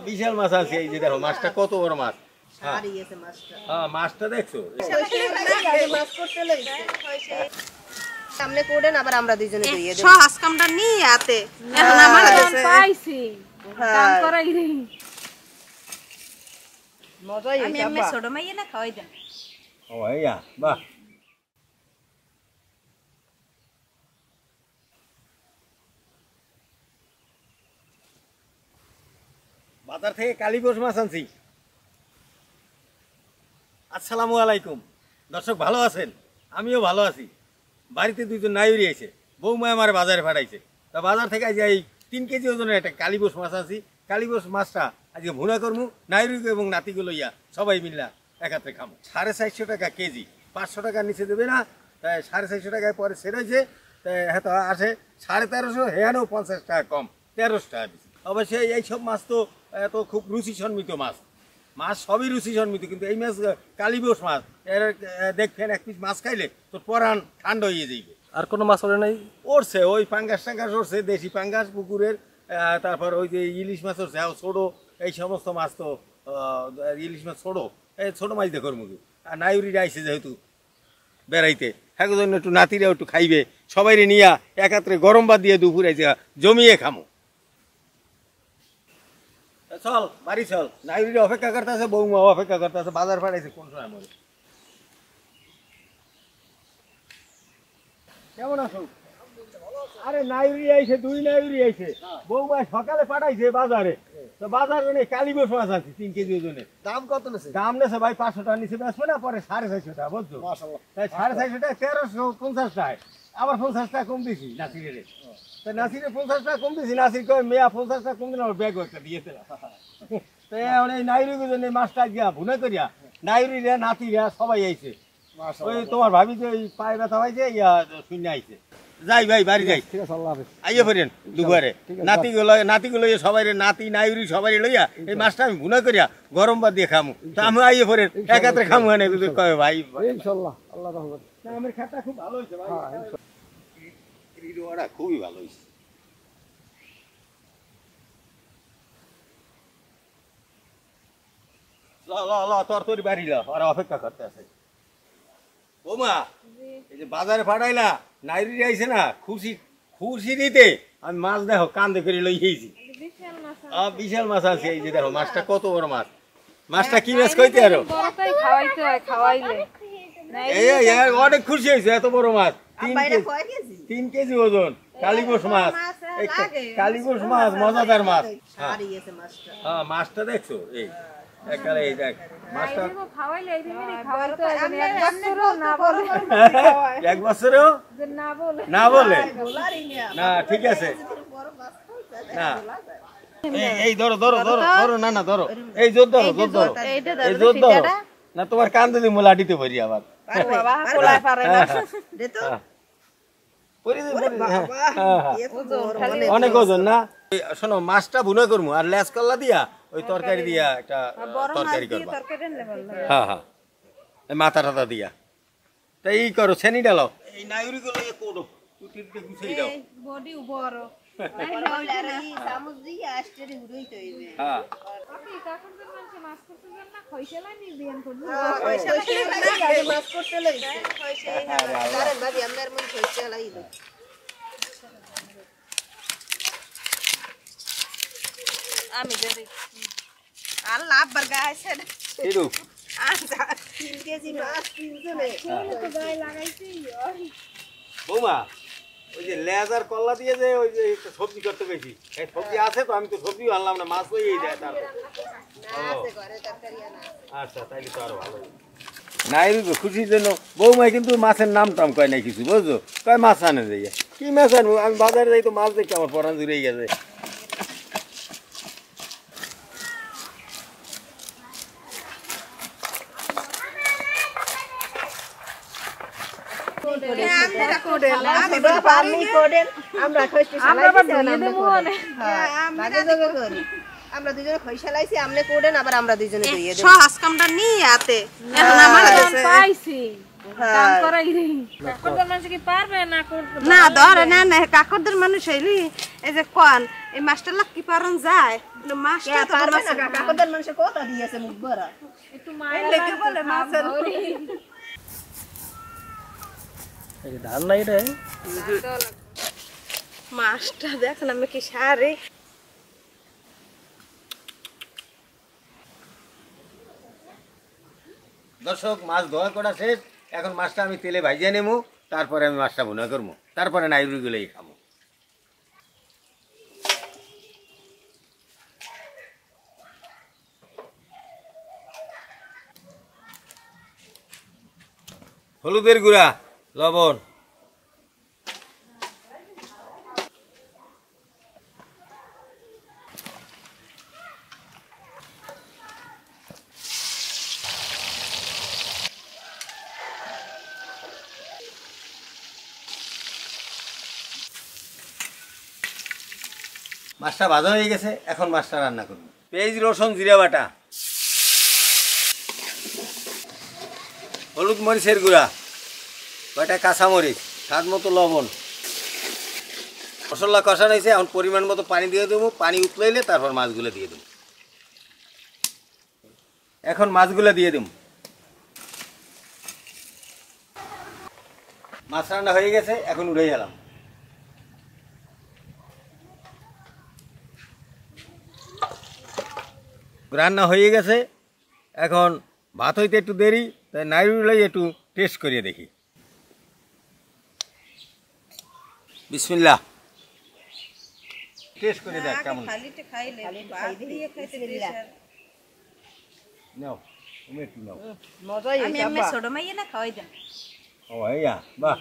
বিশাল মাছ আছে এই যে দেখো মাছটা কত বড় মাছ মাছটা দেখছো সামনে কোডেন আবার আমরা দুইজনে দিয়ে দেব সহজ কামটা নিয়ে আতে এখন আমার কাছে পাইছি কাম করাই রে মজাই আমি এমনি ছোট মাইয়া না খাওয়াই দেন ও এইয়া বাহ বাজার থেকে কালীবোস মাছ আনছি। আসসালামু আলাইকুম দর্শক, ভালো আছেন? আমিও ভালো আছি। বাড়িতে দুইজন নাইরি আছে, বৌমা আমার বাজারে পাঠাইছে। তা বাজার থেকে আজ এই 3 কেজি ওজনের একটা কালীবোস মাছ আনছি। কালীবোস মাছটা আজকে ভুনা করবো নাইরি এবং নাতিগুলো ইয়া সবাই মিল্লা একাত্রে খাবো। 450 টাকা কেজি, 500 টাকার নিচে দেবে না। তাই 450 টাকায় পরে সেরে হয়েছে। তাই হয়তো আসে 1350, হেয়ানেও 50 টাকা কম, 1300 টাকা দিচ্ছি। অবশ্যই এইসব মাছ তো এত খুব রুচিসম্মিত মাছ, মাছ সবই রুচিসম্মিত, কিন্তু এই মাছ কালীবোস মাছ এর দেখবেন এক পিস মাছ খাইলে তোর পরাণ ঠান্ডা হয়ে যাইবে। আর কোনো মাছ ওরে নাই? ওরছে ওই পাঙ্গাস টাঙ্গাস ওরছে, দেশি পাঙ্গাস পুকুরের, তারপর ওই যে ইলিশ মাছ ওরছে, ছোটো এই সমস্ত মাছ তো ইলিশ মাছ ছোটো, এই ছোটো মাছ দেখো মুখে। আর নাইরিরা আইসে যেহেতু বেড়াইতে, হ্যাঁ জন্য একটু নাতিরাও একটু খাইবে, সবাই নিয়া একাত্রে গরম ভাত দিয়ে দুপুরে জমিয়ে খামো। চল বাড়ি চল, নাইরিরা অপেক্ষা করতে আছে, বৌমা অপেক্ষা করতে আছে, বাজার পাঠাইছে কোন সময় মরে। কেমন আছো? আরে নাইরি আইছে, 2 নাইরি আইছে, বৌমা সকালে পাঠাইছে বাজারে। তো বাজারে নেই কালীবোস মাছ আছে 3 কেজি ওজনে। দাম কত নেছে? দাম নেছে ভাই 500 টাকা নিচে বেচবে না, পরে 450 টাকা, বুঝছো? তাই 450 টাকা 1350 টাকা, আবার 50 টাকা কম দিছি নাসিরে। তো নাসিরে 50 টাকা কম দিছি, নাসির কয় মেয়া 50 টাকা কম দিন, আমার ব্যাগ একটা দিয়েছে। তো এখন এই নাইরি ওজনে মাছটা গিয়া ভুনা করিয়া নাইরিরা নাতিরা সবাই আইছে। ওই তোমার ভাবি যে ওই পায়ে ব্যথা হয়েছে, ইয়া শূন্য আইছে। যাই ভাই বাড়ি যাই, ঠিক আছে, আল্লাহ হাফেজ। আইয়ে ফেরেন দুপুরে নাতিগুলো সবাই নাতি নাইরি সবাই লইয়া এই মাছটা আমি ভুনা করিয়া গরম ভাত দিয়ে খামু। তো আমি আইয়ে ফেরেন একাত্রে খামু। এনে কয় ভাই ইনশাআল্লাহ আল্লাহ রহমত। আমার খাতা খুব ভালো হয়েছে ভাই, খুবই ভালো হয়েছে। তোর বাড়ি ল, ওরা অপেক্ষা করতে আছে। বৌমা এই যে বাজারে পাঠাইলা নাইরি আইছে না, খুশি খুশি দিতে আমি মাছ দেখো কান্দে করে লইয়েছি। বিশাল মাছ আছে এই যে দেখো, মাছটা কত বড় মাছ। মাছটা কি মাছ কইতে আরো অনেক খুশি হয়েছে, এত বড় মাছ 3 কেজি ওজন কালীবোস মাছ। কালীবোস মাছ মজাদার মাছ। হ্যাঁ মাছটা দেখছো এই একবারে, এই দেখ মাছটা এক বছরেও না বলে না, ঠিক আছে না। এই ধরো ধরো ধরো ধরো, না না ধরো, এই জোর ধরো জোর ধরো, এই জোর ধরো না, তোমার কান্দে দিয়ে লাঠিতে ভরি আবার অনেক ওজন না। শোনো মাছটা ভুনা করবো আর লেস কল্লা দিয়া ওই তরকারি দিয়া একটা তরকারি করবা। হ্যাঁ হ্যাঁ মাথা টাথা দিয়া। তা এই করো ছেনি ডালো, এই নাইরি গুলো কোডো গুছিয়ে দাও। আমি দেই আল্লাহ আব্বার গাইছে এরু 3 কেজি মাছ 3 জনে তো গায় লাগাইছি। বৌমা ওই যে লেজার কল্লা দিয়ে যে ওই যে একটা সবজি করতে গেছি, এই সবজি আছে তো, আমি তো সবজিও আনলাম না, মাছ হয়েই যায় তার। আচ্ছা তাইলে তো আরো ভালো। নাইরি খুশির জন্য বৌমাই কিন্তু মাছের নাম টাম কয় নাই কিছু, বুঝছো? কয় মাছ আনে যাইয়া, কি মাছ আনবো? আমি বাজারে যাই তো মাছ দেখি আমার পরান জুড়ে গেছে। আমরা দুজনে খইসা লাইছি, আমনে কোডেন আবার আমরা দুজনে দিয়ে দেব সহজ কামটা নিয়ে আতে এখন আমার কাছে পাইছি কাম করাই রে। কাকরদের মানুষ কি পারবে না করতে? না ধরে না না কাকরদের মানুষ হইলি এই যে কোন এই মাস্টার লাগ কি পারন যায় কিন্তু মাছটা কে তো পারবে মাছের না কাকদের মানুষে কথা দিয়েছে মুখ ভরা একটু এই মায়ের লেগে বলে মাছের এই যে ধান নাই রে মাছটা দেখেন আমি কি সারে দর্শক মাছ ধোয়া করা শেষ এখন মাছটা আমি তেলে ভাজিয়ে নেবো তারপরে আমি মাছটা ভুনা করবো তারপরে নাইরুগুলোই খাবো হলুদের গুঁড়া লবণ মাছটা ভাজা হয়ে গেছে এখন মাছটা রান্না করবো পেঁয়াজ রসুন জিরা বাটা হলুদ মরিচের গুঁড়া কয়টা কাঁচামরিচ স্বাদ মতো লবণ মশলা কষানো হয়েছে এখন পরিমাণ মতো পানি দিয়ে দেবো পানি উতলাইলে তারপর মাছগুলো দিয়ে দেবো এখন মাছগুলো দিয়ে দেবো মাছ রান্না হয়ে গেছে এখন উঠে গেলাম রান্না হয়ে গেছে এখন ভাত হইতে একটু দেরি তাই নাইরুলাই একটু টেস্ট করিয়ে দেখি বিসমিল্লাহ টেস্ট করে দেখ কেমন খালিতে খাইলে ভাত দিয়ে খাইতে বিসমিল্লাহ। নাও তুমি একটু নাও মজাই আমি হয়েছে আমি আব্বা ছোট মাইয়া না খাওয়াই দেন ও হইয়া বাহ